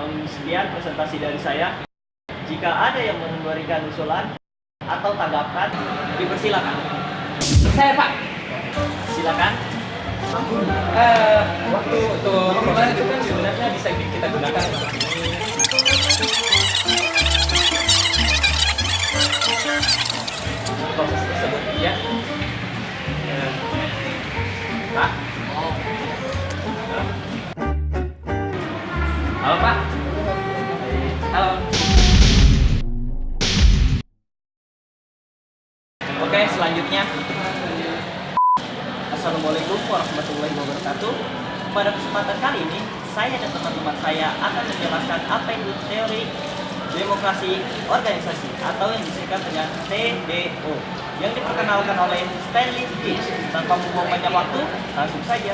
Sekian presentasi dari saya. Jika ada yang memberikan usulan atau tanggapan, dipersilakan. Saya Pak. Silakan. Waktu untuk kemarin itu kan sebenarnya bisa kita gunakan proses tersebut ya. Pak. Halo Pak. Halo. Oke, selanjutnya. Assalamualaikum warahmatullahi wabarakatuh. Pada kesempatan kali ini, saya dan teman-teman saya akan menjelaskan apa itu teori demokrasi organisasi atau yang disingkat dengan TDO yang diperkenalkan oleh Stanley Gibbs. Tanpa membuang banyak waktu, langsung saja.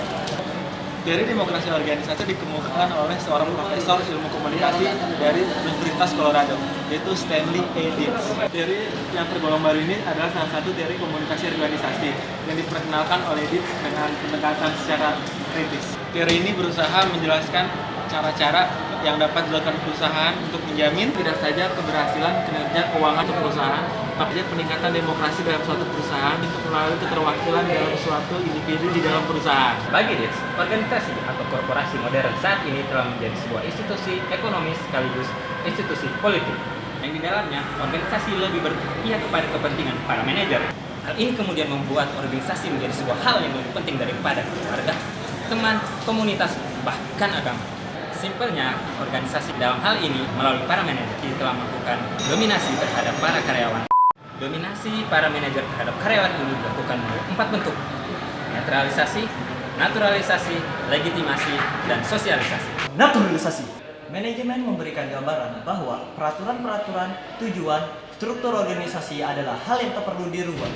Teori demokrasi organisasi dikemukakan oleh seorang profesor ilmu komunikasi dari Universitas Colorado, yaitu Stanley A. Gibbs. Teori yang tergolong baru ini adalah salah satu teori komunikasi organisasi yang diperkenalkan oleh Gibbs dengan pendekatan secara kritis. Teori ini berusaha menjelaskan cara-cara yang dapat dilakukan perusahaan untuk menjamin tidak saja keberhasilan kinerja keuangan untuk perusahaan, tapi juga peningkatan demokrasi dalam suatu perusahaan untuk melalui keterwakilan dalam suatu individu di dalam perusahaan. Bagi Ditz, organisasi atau korporasi modern saat ini telah menjadi sebuah institusi ekonomi sekaligus institusi politik. Yang di dalamnya, organisasi lebih berpihak kepada kepentingan para manajer. Hal ini kemudian membuat organisasi menjadi sebuah hal yang lebih penting daripada keluarga, teman, komunitas, bahkan agama. Simpelnya, organisasi dalam hal ini melalui para manajer telah melakukan dominasi terhadap para karyawan. Dominasi para manajer terhadap karyawan ini dilakukan melalui 4 bentuk: netralisasi, naturalisasi, legitimasi, dan sosialisasi. Naturalisasi. Manajemen memberikan gambaran bahwa peraturan-peraturan, tujuan, struktur organisasi adalah hal yang tak perlu dirubah.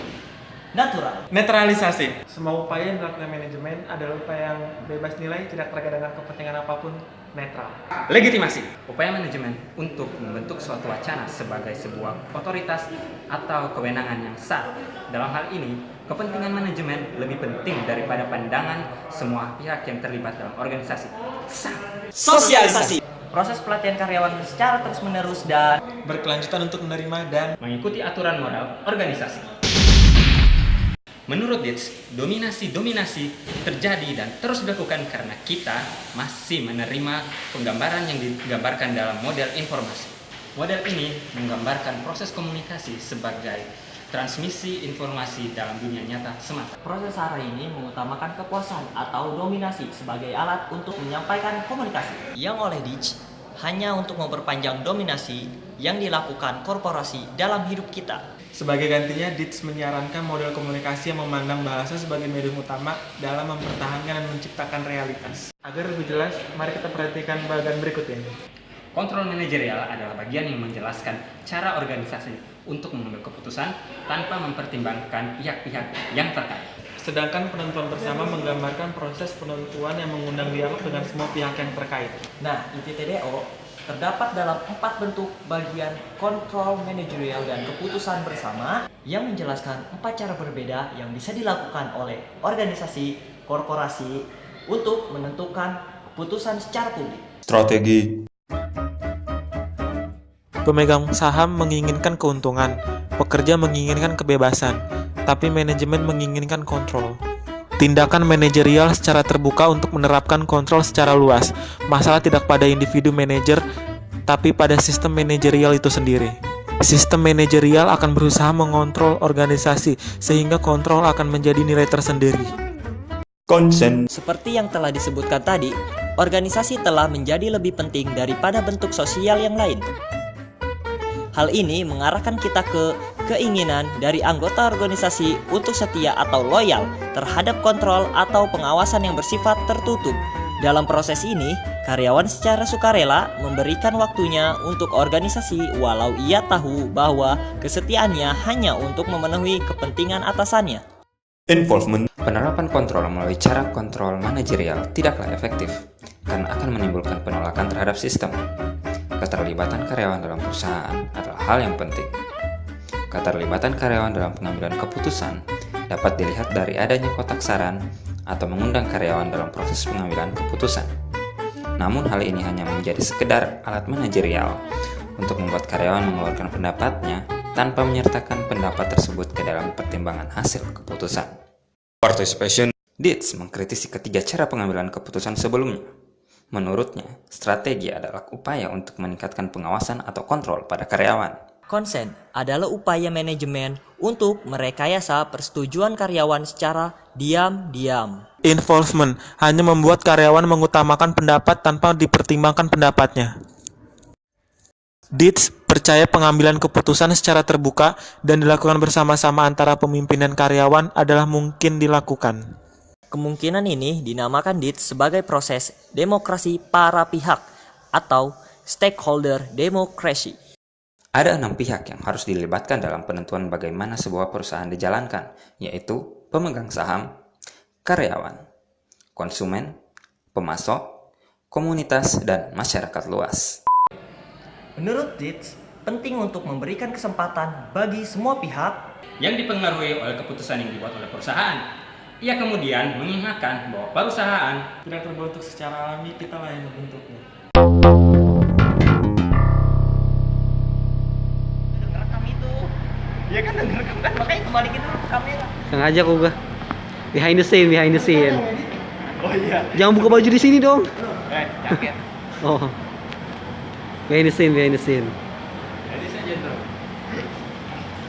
Natural. Netralisasi. Semua upaya yang dilakukan manajemen adalah upaya yang bebas nilai, tidak terkait dengan kepentingan apapun, netral. Legitimasi. Upaya manajemen untuk membentuk suatu wacana sebagai sebuah otoritas atau kewenangan yang sah. Dalam hal ini, kepentingan manajemen lebih penting daripada pandangan semua pihak yang terlibat dalam organisasi. Sah. Sosialisasi. Proses pelatihan karyawan secara terus-menerus dan Berkelanjutan untuk menerima dan mengikuti aturan moral organisasi. Menurut Ditz, dominasi terjadi dan terus dilakukan karena kita masih menerima penggambaran yang digambarkan dalam model informasi. Model ini menggambarkan proses komunikasi sebagai transmisi informasi dalam dunia nyata semata. proses arah ini mengutamakan kepuasan atau dominasi sebagai alat untuk menyampaikan komunikasi. Yang oleh Ditch hanya untuk memperpanjang dominasi yang dilakukan korporasi dalam hidup kita. sebagai gantinya, Ditz menyarankan model komunikasi yang memandang bahasa sebagai medium utama dalam mempertahankan dan menciptakan realitas. Agar lebih jelas, mari kita perhatikan bagian berikut ini. Kontrol manajerial adalah bagian yang menjelaskan cara organisasi untuk mengambil keputusan tanpa mempertimbangkan pihak-pihak yang terkait. Sedangkan penentuan bersama menggambarkan proses penentuan yang mengundang dialog dengan semua pihak yang terkait. Nah, inti TDO terdapat dalam 4 bentuk bagian kontrol manajerial dan keputusan bersama yang menjelaskan 4 cara berbeda yang bisa dilakukan oleh organisasi korporasi untuk menentukan keputusan secara publik. Strategi. Pemegang saham menginginkan keuntungan, pekerja menginginkan kebebasan, tapi manajemen menginginkan kontrol. Tindakan manajerial secara terbuka untuk menerapkan kontrol secara luas. Masalah tidak pada individu manajer, tapi pada sistem manajerial itu sendiri. Sistem manajerial akan berusaha mengontrol organisasi, sehingga kontrol akan menjadi nilai tersendiri. Konsen. Seperti yang telah disebutkan tadi, organisasi telah menjadi lebih penting daripada bentuk sosial yang lain. Hal ini mengarahkan kita ke keinginan dari anggota organisasi untuk setia atau loyal terhadap kontrol atau pengawasan yang bersifat tertutup. Dalam proses ini, karyawan secara sukarela memberikan waktunya untuk organisasi walau ia tahu bahwa kesetiaannya hanya untuk memenuhi kepentingan atasannya. Involvement. Penerapan kontrol melalui cara kontrol manajerial tidaklah efektif karena akan menimbulkan penolakan terhadap sistem. Keterlibatan karyawan dalam perusahaan adalah hal yang penting. Keterlibatan karyawan dalam pengambilan keputusan dapat dilihat dari adanya kotak saran atau mengundang karyawan dalam proses pengambilan keputusan. Namun hal ini hanya menjadi sekedar alat manajerial untuk membuat karyawan mengeluarkan pendapatnya tanpa menyertakan pendapat tersebut ke dalam pertimbangan hasil keputusan. Participation. Dietz mengkritisi ketiga cara pengambilan keputusan sebelumnya. Menurutnya, strategi adalah upaya untuk meningkatkan pengawasan atau kontrol pada karyawan. Konsen adalah upaya manajemen untuk merekayasa persetujuan karyawan secara diam-diam. Involvement hanya membuat karyawan mengutamakan pendapat tanpa dipertimbangkan pendapatnya. Dietz percaya pengambilan keputusan secara terbuka dan dilakukan bersama-sama antara pemimpin dan karyawan adalah mungkin dilakukan. Kemungkinan ini dinamakan Dietz sebagai proses demokrasi para pihak atau stakeholder democracy. Ada 6 pihak yang harus dilibatkan dalam penentuan bagaimana sebuah perusahaan dijalankan, yaitu pemegang saham, karyawan, konsumen, pemasok, komunitas, dan masyarakat luas. Menurut Dietz, penting untuk memberikan kesempatan bagi semua pihak yang dipengaruhi oleh keputusan yang dibuat oleh perusahaan. Ia kemudian mengingatkan bahwa perusahaan Tidak terbentuk secara alami, kita lah yang membentuknya. rekam itu. Ya kan rekam kan, makanya kembaliin dulu kamera. Sengaja kok gua. Behind the scene. Oh iya. Jangan buka baju di sini dong. Jaket. Oh. Behind the scene. jadi saja tuh.